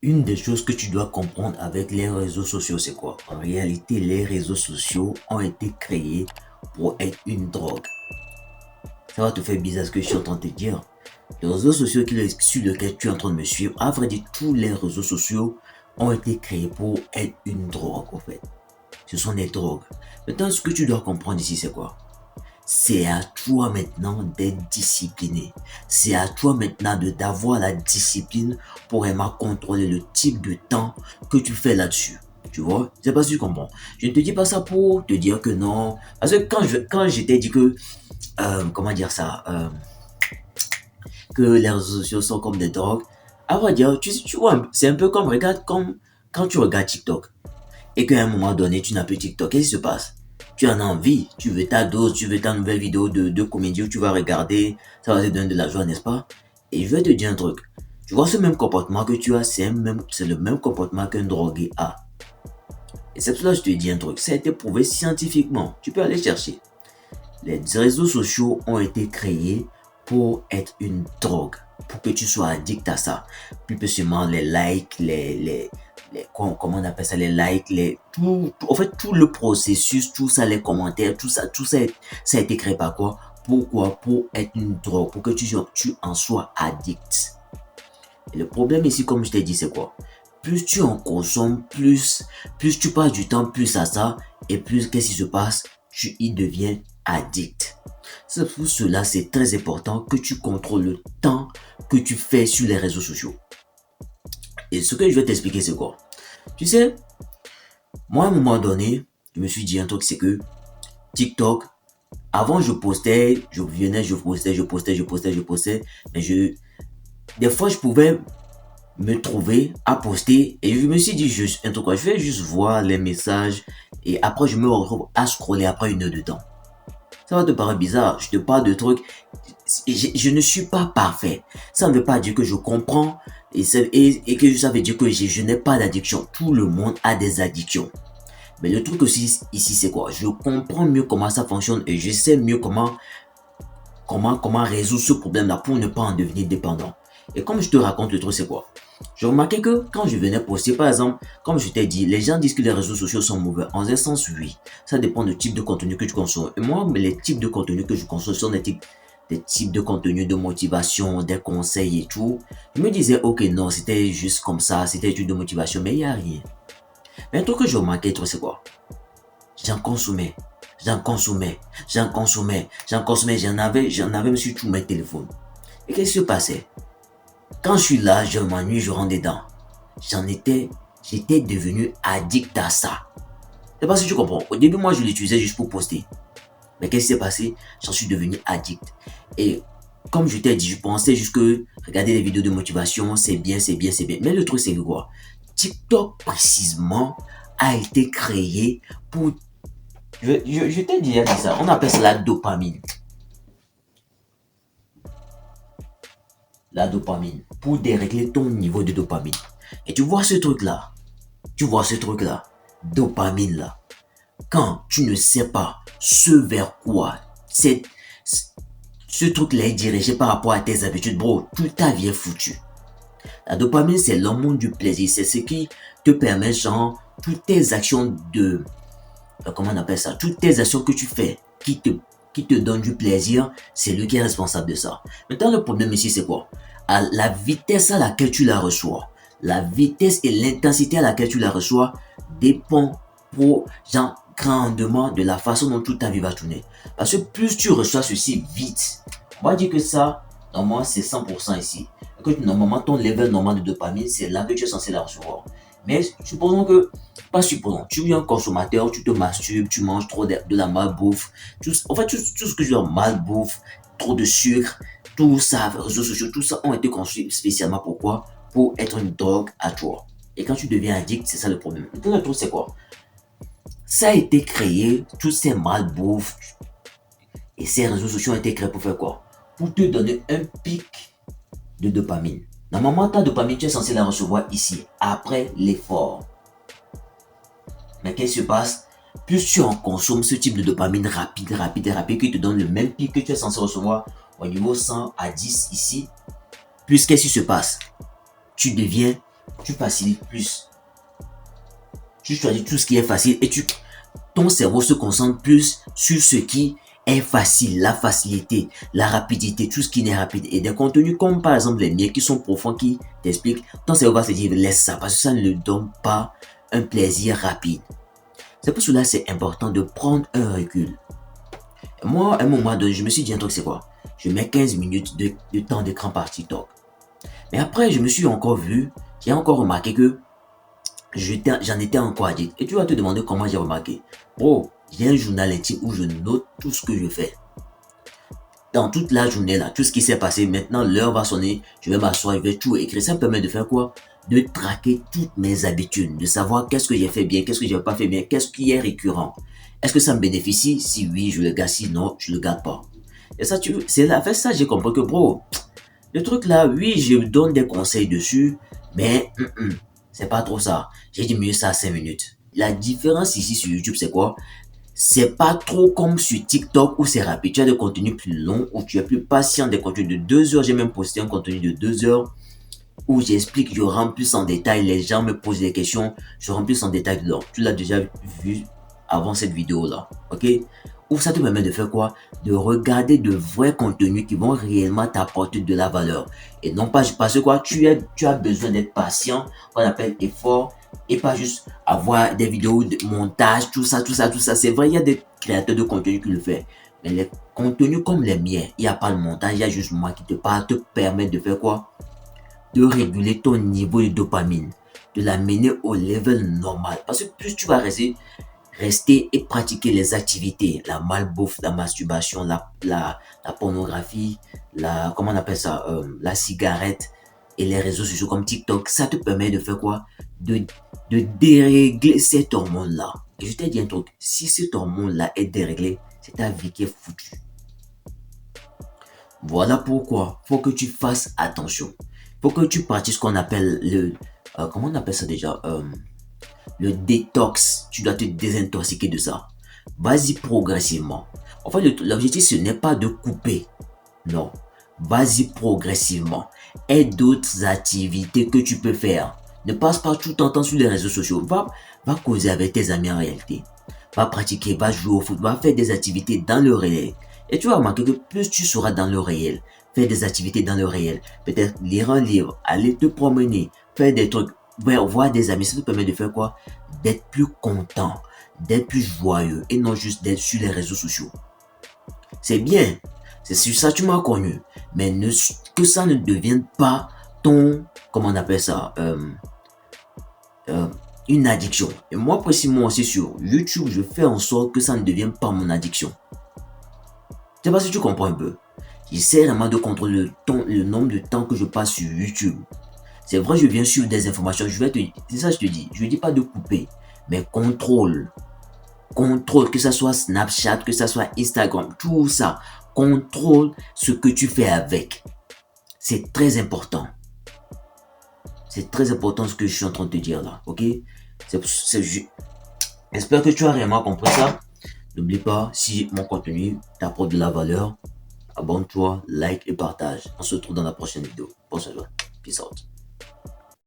Une des choses que tu dois comprendre avec les réseaux sociaux, c'est quoi? En réalité, les réseaux sociaux ont été créés pour être une drogue. Ça va te faire bizarre ce que je suis en train de te dire. Les réseaux sociaux sur lesquels tu es en train de me suivre, à vrai dire, tous les réseaux sociaux ont été créés pour être une drogue, en fait. Ce sont des drogues. Maintenant, ce que tu dois comprendre ici, c'est quoi? C'est à toi maintenant d'être discipliné. C'est à toi maintenant d'avoir la discipline pour vraiment contrôler le type de temps que tu fais là-dessus. Tu vois? Je sais pas si tu comprends. Je ne te dis pas ça pour te dire que non. Parce que quand je t'ai dit que, comment dire ça, que les réseaux sociaux sont comme des drogues, à vrai dire, tu vois, c'est un peu comme quand tu regardes TikTok et qu'à un moment donné, tu n'as plus TikTok. Qu'est-ce qui se passe? Tu en as envie, tu veux ta dose, tu veux ta nouvelle vidéo de comédie où tu vas regarder, ça va te donner de la joie, n'est-ce pas? Et je vais te dire un truc. Tu vois ce même comportement que tu as, c'est le même comportement qu'un drogué a. Et c'est pour cela que je te dis un truc. Ça a été prouvé scientifiquement. Tu peux aller chercher. Les réseaux sociaux ont été créés pour être une drogue, pour que tu sois addict à ça. Plus précisément les likes, comment on appelle ça, les likes, en fait, tout le processus, tout ça, les commentaires, tout ça, ça a été créé par quoi? Pourquoi? Pour être une drogue, pour que tu en sois addict. Et le problème ici, comme je t'ai dit, c'est quoi? Plus tu en consommes, plus tu passes du temps plus à ça, et plus qu'est-ce qui se passe? Tu y deviens addict. C'est pour cela, c'est très important que tu contrôles le temps que tu fais sur les réseaux sociaux. Et ce que je vais t'expliquer, c'est quoi? Tu sais, moi, à un moment donné, je me suis dit un truc, c'est que TikTok, avant, je postais, je venais, je postais, mais des fois, je pouvais me trouver à poster et je me suis dit juste un truc, quoi, je vais juste voir les messages et après, je me retrouve à scroller après une heure de temps. Ça va te paraître bizarre, je te parle de trucs, je ne suis pas parfait. Ça ne veut pas dire que je comprends et que ça veut dire que je n'ai pas d'addiction. Tout le monde a des addictions. Mais le truc aussi ici, c'est quoi? Je comprends mieux comment ça fonctionne et je sais mieux comment résoudre ce problème-là pour ne pas en devenir dépendant. Et comme je te raconte le truc, c'est quoi? J'ai remarqué que quand je venais poster, par exemple, comme je t'ai dit, les gens disent que les réseaux sociaux sont mauvais. En un sens, oui. Ça dépend du type de contenu que tu consommes. Et moi, les types de contenu que je consomme sont des types de contenu de motivation, des conseils et tout. Je me disais, ok, non, c'était juste comme ça, c'était une de motivation, mais il n'y a rien. Mais un truc que j'ai remarqué, c'est quoi? J'en consommais, j'en consommais, j'en avais même sur tous mes téléphones. Et qu'est-ce qui se passait? Quand je suis là, je m'ennuie, je rentre dedans. J'étais devenu addict à ça. C'est pas si tu comprends. Au début, moi, je l'utilisais juste pour poster. Mais qu'est-ce qui s'est passé? J'en suis devenu addict. Et comme je t'ai dit, je pensais juste que regarder des vidéos de motivation, c'est bien, c'est bien, c'est bien. Mais le truc, c'est que quoi? TikTok, précisément, a été créé pour... Je t'ai déjà dit ça. On appelle ça la dopamine. La dopamine. Pour dérégler ton niveau de dopamine. Et tu vois ce truc-là. Tu vois ce truc-là. Dopamine là. Quand tu ne sais pas ce vers quoi ce truc-là est dirigé par rapport à tes habitudes, bro, toute ta vie est foutue. La dopamine, c'est l'hormone du plaisir. C'est ce qui te permet, genre, toutes tes actions comment on appelle ça? Toutes tes actions que tu fais qui te donnent du plaisir, c'est lui qui est responsable de ça. Maintenant, le problème ici, c'est quoi? À la vitesse à laquelle tu la reçois, la vitesse et l'intensité à laquelle tu la reçois dépend genre, grandement de la façon dont toute ta vie va tourner. Parce que plus tu reçois ceci vite, on va dire que ça, normalement, c'est 100% ici. Et que normalement, ton level normal de dopamine, c'est là que tu es censé la recevoir. Mais supposons que, pas supposons, tu es un consommateur, tu te masturbes, tu manges trop de la malbouffe, en fait, tout ce que je veux dire, malbouffe, trop de sucre, tout ça, réseaux sociaux, tout ça ont été construits spécialement pourquoi? Pour être une drogue à toi. Et quand tu deviens addict, c'est ça le problème. Maintenant, le truc, c'est quoi? Ça a été créé, tous ces malbouffes et ces réseaux sociaux ont été créés pour faire quoi? Pour te donner un pic de dopamine. Normalement, ta dopamine, tu es censé la recevoir ici, après l'effort. Mais qu'est-ce qui se passe? Plus tu en consommes ce type de dopamine rapide, qui te donne le même pic que tu es censé recevoir au niveau 100 à 10 ici, plus qu'est-ce qui se passe? Tu deviens tu facilites plus. Tu choisis tout ce qui est facile et ton cerveau se concentre plus sur ce qui est facile, la facilité, la rapidité, tout ce qui est rapide. Et des contenus comme par exemple les miens qui sont profonds, qui t'expliquent, ton cerveau va se dire laisse ça parce que ça ne lui donne pas un plaisir rapide. C'est pour cela que c'est important de prendre un recul. Moi, à un moment donné, je me suis dit un truc, c'est quoi? Je mets 15 minutes de temps d'écran par TikTok. Mais après, je me suis encore vu, j'ai encore remarqué que j'en étais encore addict. Et tu vas te demander comment j'ai remarqué. Bro, j'ai un journal intime où je note tout ce que je fais. Dans toute la journée là, tout ce qui s'est passé, maintenant l'heure va sonner, je vais m'asseoir, je vais tout écrire. Ça me permet de faire quoi? De traquer toutes mes habitudes, de savoir qu'est-ce que j'ai fait bien, qu'est-ce que j'ai pas fait bien, qu'est-ce qui est récurrent. Est-ce que ça me bénéficie? Si oui, je le garde, si non, je le garde pas. Et ça, c'est avec ça j'ai compris que bro, le truc là, oui, je donne des conseils dessus, mais c'est pas trop ça. J'ai diminué ça à 5 minutes. La différence ici sur YouTube, c'est quoi? C'est pas trop comme sur TikTok où c'est rapide. Tu as des contenus plus longs, où tu es plus patient, des contenus de 2 heures. J'ai même posté un contenu de 2 heures où j'explique, je rentre plus en détail. Les gens me posent des questions, je rentre plus en détail dedans. Tu l'as déjà vu avant cette vidéo-là, ok? Où ça te permet de faire quoi? De regarder de vrais contenus qui vont réellement t'apporter de la valeur. Et non pas parce que quoi, tu as besoin d'être patient, on appelle effort, et pas juste avoir des vidéos de montage, tout ça. C'est vrai, il y a des créateurs de contenu qui le font. Mais les contenus comme les miens, il n'y a pas le montage, il y a juste moi qui te parle, te permet de faire quoi? De réguler ton niveau de dopamine, de l'amener au level normal. Parce que plus tu vas rester et pratiquer les activités, la malbouffe, la masturbation, la pornographie, comment on appelle ça, la cigarette et les réseaux sociaux comme TikTok, ça te permet de faire quoi? De dérégler cette hormone-là. Et je t'ai dit un truc, si cette hormone-là est déréglée, c'est ta vie qui est foutue. Voilà pourquoi faut que tu fasses attention. Faut que tu pratiques ce qu'on appelle comment on appelle ça déjà? Le détox. Tu dois te désintoxiquer de ça. Vas-y progressivement. En fait, l'objectif, ce n'est pas de couper. Non. Vas-y progressivement. Et d'autres activités que tu peux faire. Ne passe pas tout ton temps sur les réseaux sociaux. Va causer avec tes amis en réalité. Va pratiquer, va jouer au foot, va faire des activités dans le réel. Et tu vas remarquer que plus tu seras dans le réel, faire des activités dans le réel, peut-être lire un livre, aller te promener, faire des trucs, voir des amis, ça te permet de faire quoi? D'être plus content, d'être plus joyeux et non juste d'être sur les réseaux sociaux. C'est bien, c'est sur ça que tu m'as connu, mais que ça ne devienne pas ton, comment on appelle ça, une addiction. Et moi, précisément aussi sur YouTube, je fais en sorte que ça ne devienne pas mon addiction. Je sais pas si tu comprends un peu. J'essaie vraiment de contrôler le nombre de temps que je passe sur YouTube. C'est vrai, je viens sur des informations, c'est ça que je te dis. Je ne dis pas de couper, mais contrôle. Contrôle, que ça soit Snapchat, que ça soit Instagram, tout ça. Contrôle ce que tu fais avec. C'est très important. C'est très important ce que je suis en train de te dire là, ok? J'espère que tu as réellement compris ça. N'oublie pas, si mon contenu t'apporte de la valeur, abonne-toi, like et partage. On se retrouve dans la prochaine vidéo. Bonne soirée. Peace out.